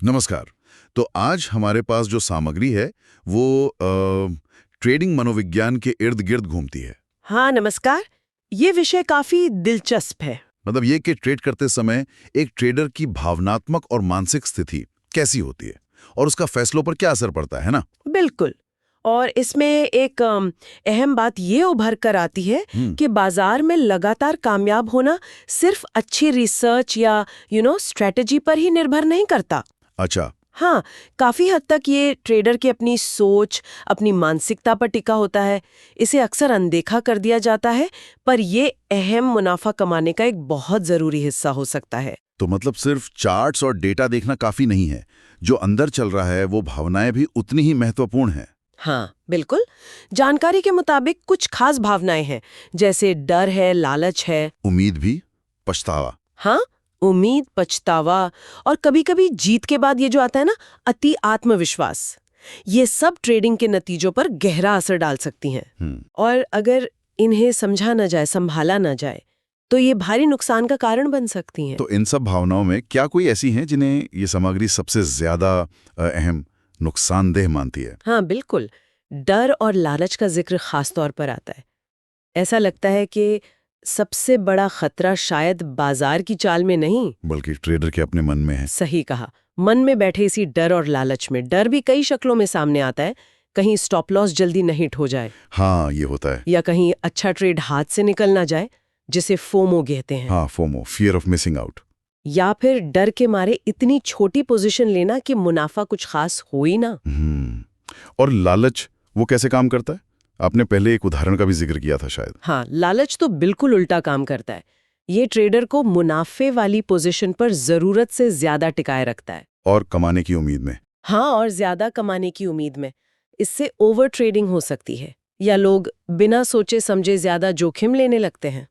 नमस्कार। तो आज हमारे पास जो सामग्री है वो ट्रेडिंग मनोविज्ञान के इर्द गिर्द घूमती है। हाँ नमस्कार। ये विषय काफी दिलचस्प है। मतलब ये कि ट्रेड करते समय एक ट्रेडर की भावनात्मक और मानसिक स्थिति कैसी होती है और उसका फैसलों पर क्या असर पड़ता है ना। बिल्कुल। और इसमें एक अहम बात ये उभर कर आती है कि बाजार में लगातार कामयाब होना सिर्फ अच्छी रिसर्च या स्ट्रेटजी पर ही निर्भर नहीं करता। अच्छा। हाँ, काफी हद तक ये ट्रेडर की अपनी सोच, अपनी मानसिकता पर टिका होता है। इसे अक्सर अनदेखा कर दिया जाता है, पर ये अहम मुनाफा कमाने का एक बहुत जरूरी हिस्सा हो सकता है। तो मतलब सिर्फ चार्ट्स और डेटा देखना काफी नहीं है, जो अंदर चल रहा है वो भावनाएं भी उतनी ही महत्वपूर्ण हैं। हाँ बिल्कुल। जानकारी के मुताबिक कुछ खास भावनाएं हैं, जैसे डर है, लालच है, उम्मीद भी, पछतावा। हाँ, उम्मीद, पछतावा और कभी-कभी जीत के बाद ये जो आता है ना, अति आत्मविश्वास। ये सब ट्रेडिंग के नतीजों पर गहरा असर डाल सकती हैं। और अगर इन्हें समझा न जाए, संभाला न जाए, तो ये भारी नुकसान का कारण बन सकती हैं। तो इन सब भावनाओं में क्या कोई ऐसी हैं जिन्हें ये सामग्री सबसे ज्यादा अहम नुकसानदेह मानती है? हाँ बिल्कुल। डर और लालच का जिक्र खास तौर पर आता है। ऐसा लगता है कि सबसे बड़ा खतरा शायद बाजार की चाल में नहीं, बल्कि ट्रेडर के अपने मन में है। सही कहा, मन में बैठे इसी डर और लालच में। डर भी कई शक्लों में सामने आता है। कहीं स्टॉप लॉस जल्दी नहीं हिट हो जाए, हाँ ये होता है। या कहीं अच्छा ट्रेड हाथ से निकल ना जाए, जिसे फोमो कहते हैं। हाँ, FOMO, fear of missing out. या फिर डर के मारे इतनी छोटी पोजीशन लेना कि मुनाफा कुछ खास हो ही ना। और लालच वो कैसे काम करता है? आपने पहले एक उदाहरण का भी जिक्र किया था शायद। हाँ, लालच तो बिल्कुल उल्टा काम करता है। ये ट्रेडर को मुनाफे वाली पोजीशन पर जरूरत से ज्यादा टिकाए रखता है। और कमाने की उम्मीद में। हाँ, और ज्यादा कमाने की उम्मीद में। इससे ओवर ट्रेडिंग हो सकती है, या लोग बिना सोचे समझे ज्यादा जोखिम लेने लगते हैं।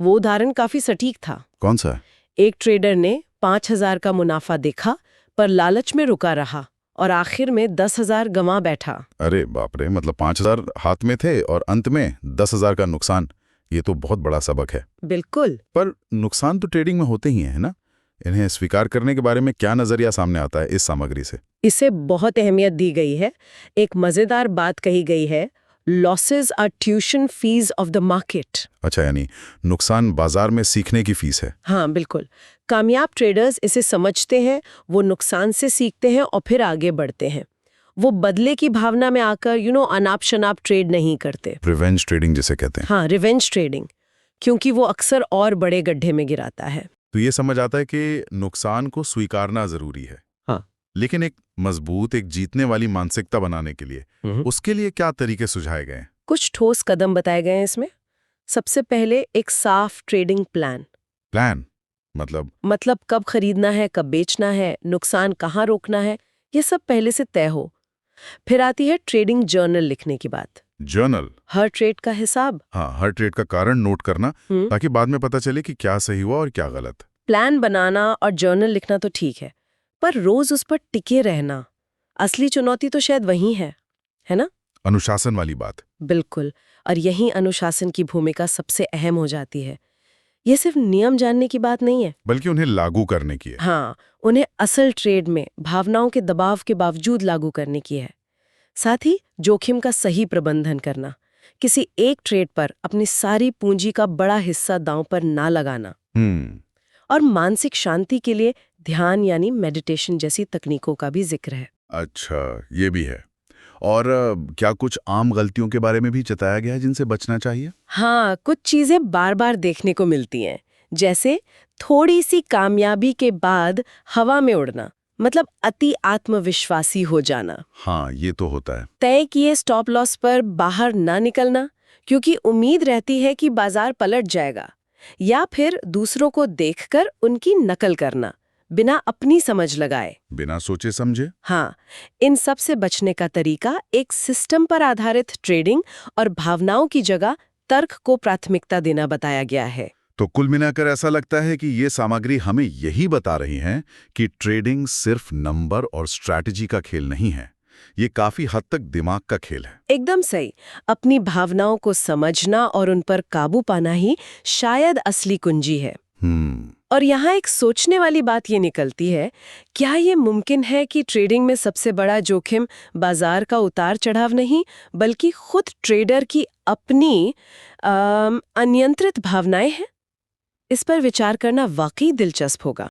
वो उदाहरण काफी सटीक था। कौन सा? एक ट्रेडर ने 5,000 का मुनाफा देखा, पर लालच में रुका रहा और आखिर में 10,000 गंवा बैठा। अरे बाप रे, मतलब 5,000 हाथ में थे और अंत में 10,000 का नुकसान। ये तो बहुत बड़ा सबक है। बिल्कुल। पर नुकसान तो ट्रेडिंग में होते ही हैं, है ना? इन्हें स्वीकार करने के बारे में क्या नजरिया सामने आता है इस सामग्री से? इसे बहुत अहमियत दी गई है। एक मजेदार बात कही गई है, losses are tuition fees of the market. अच्छा, यानी नुकसान बाजार में सीखने की फीस है। हाँ बिल्कुल। कामयाब ट्रेडर्स इसे समझते हैं, वो नुकसान से सीखते हैं और फिर आगे बढ़ते हैं। वो बदले की भावना में आकर अनाप शनाप ट्रेड नहीं करते। रिवेंज ट्रेडिंग जिसे कहते हैं। हाँ, रिवेंज ट्रेडिंग, क्योंकि वो अक्सर और बड़े गड्ढे में गिराता है। तो ये समझ आता है कि नुकसान को स्वीकारना जरूरी है। हाँ। लेकिन एक मजबूत, एक जीतने वाली मानसिकता बनाने के लिए उसके लिए क्या तरीके सुझाए गए? कुछ ठोस कदम बताए गए हैं इसमें। सबसे पहले एक साफ ट्रेडिंग प्लान। प्लान मतलब कब खरीदना है, कब बेचना है, नुकसान कहाँ रोकना है, ये सब पहले से तय हो। फिर आती है ट्रेडिंग जर्नल लिखने की बात। जर्नल? हर ट्रेड का हिसाब। हाँ, हर ट्रेड का कारण नोट करना, ताकि बाद में पता चले कि क्या सही हुआ और क्या गलत। प्लान बनाना और जर्नल लिखना तो ठीक है, पर रोज उस पर टिके रहना, असली चुनौती तो शायद वही है ना? अनुशासन वाली बात। बिल्कुल। और यही अनुशासन की भूमिका सबसे अहम हो जाती है। ये सिर्फ नियम जानने की बात नहीं है, बल्कि उन्हें लागू करने की है। हाँ, उन्हें असल ट्रेड में भावनाओं के दबाव के बावजूद लागू करने की है। साथ ही जोखिम का सही प्रबंधन करना, किसी एक ट्रेड पर अपनी सारी पूंजी का बड़ा हिस्सा दांव पर ना लगाना। और मानसिक शांति के लिए ध्यान यानी मेडिटेशन जैसी तकनीकों का भी जिक्र है। अच्छा, ये भी है। और क्या कुछ आम गलतियों के बारे में भी बताया गया है जिनसे बचना चाहिए? हाँ, कुछ चीजें बार बार देखने को मिलती हैं, जैसे थोड़ी सी कामयाबी के बाद हवा में उड़ना, मतलब अति आत्मविश्वासी हो जाना। हाँ, ये तो होता है। तय किए स्टॉप लॉस पर बाहर ना निकलना, क्योंकि उम्मीद रहती है कि बाजार पलट जाएगा। या फिर दूसरों को देखकर उनकी नकल करना, बिना अपनी समझ लगाए, बिना सोचे समझे। हाँ, इन सब से बचने का तरीका एक सिस्टम पर आधारित ट्रेडिंग और भावनाओं की जगह तर्क को प्राथमिकता देना बताया गया है। तो कुल मिलाकर ऐसा लगता है कि ये सामग्री हमें यही बता रही है कि ट्रेडिंग सिर्फ नंबर और स्ट्रैटेजी का खेल नहीं है, ये काफी हद तक दिमाग का खेल है। एकदम सही। अपनी भावनाओं को समझना और उन पर काबू पाना ही शायद असली कुंजी है। और यहाँ एक सोचने वाली बात ये निकलती है, क्या ये मुमकिन है कि ट्रेडिंग में सबसे बड़ा जोखिम बाजार का उतार चढ़ाव नहीं, बल्कि खुद ट्रेडर की अपनी अनियंत्रित भावनाएं हैं? इस पर विचार करना वाकई दिलचस्प होगा।